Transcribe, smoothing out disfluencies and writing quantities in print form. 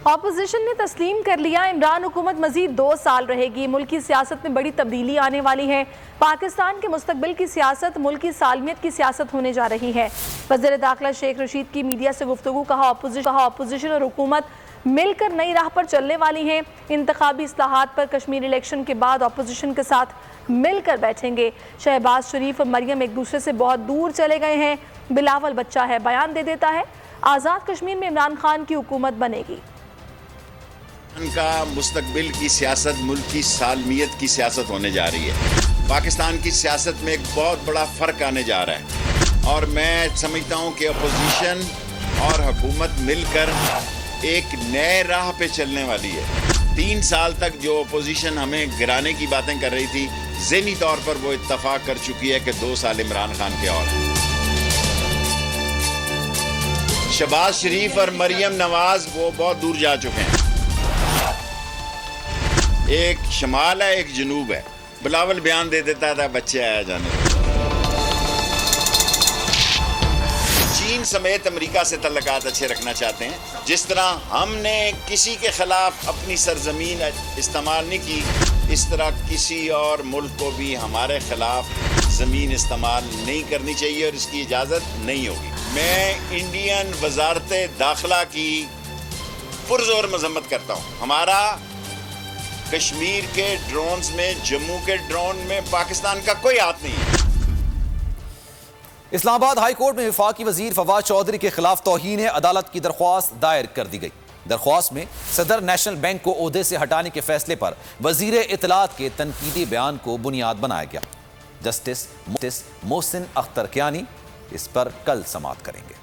Opposition نے تسلیم کر لیا عمران حکومت مزید 2 سال رہے گی۔ ملکی سیاست میں بڑی تبدیلی آنے والی ہے۔ پاکستان کے مستقبل کی سیاست ملکی سالمیت کی سیاست ہونے جا رہی ہے۔ وزیر داخلہ شیخ رشید کی میڈیا سے گفتگو، کہا اپوزیشن اور حکومت مل کر نئی راہ پر چلنے والی ہیں۔ انتخابی اصلاحات پر کشمیر الیکشن کے بعد اپوزیشن کے ساتھ مل کر بیٹھیں گے۔ شہباز شریف اور مریم ایک دوسرے سے بہت دور چلے گئے ہیں۔ بلاول بچہ ہے، بیان دے دیتا ہے۔ آزاد کشمیر میں عمران خان کی حکومت بنے گی۔ ان کا مستقبل کی سیاست ملک کی سالمیت کی سیاست ہونے جا رہی ہے۔ پاکستان کی سیاست میں ایک بہت بڑا فرق آنے جا رہا ہے، اور میں سمجھتا ہوں کہ اپوزیشن اور حکومت مل کر ایک نئے راہ پہ چلنے والی ہے۔ 3 سال تک جو اپوزیشن ہمیں گرانے کی باتیں کر رہی تھی، ذہنی طور پر وہ اتفاق کر چکی ہے کہ 2 سال عمران خان کے اور شہباز شریف اور مریم نواز وہ بہت دور جا چکے ہیں۔ ایک شمال ہے، ایک جنوب ہے۔ بلاول بیان دے دیتا تھا بچے آیا جانے۔ چین سمیت امریکہ سے تعلقات اچھے رکھنا چاہتے ہیں۔ جس طرح ہم نے کسی کے خلاف اپنی سرزمین استعمال نہیں کی، اس طرح کسی اور ملک کو بھی ہمارے خلاف زمین استعمال نہیں کرنی چاہیے، اور اس کی اجازت نہیں ہوگی۔ میں انڈین وزارت داخلہ کی پرزور مذمت کرتا ہوں۔ ہمارا کشمیر کے ڈرونز میں، جموں کے ڈرون میں پاکستان کا کوئی ہاتھ نہیں ہے۔ اسلام آباد ہائی کورٹ میں وفاقی وزیر فواد چودھری کے خلاف توہین عدالت کی درخواست دائر کر دی گئی۔ درخواست میں صدر نیشنل بینک کو عہدے سے ہٹانے کے فیصلے پر وزیر اطلاعات کے تنقیدی بیان کو بنیاد بنایا گیا۔ جسٹس محسن اختر کیانی اس پر کل سماعت کریں گے۔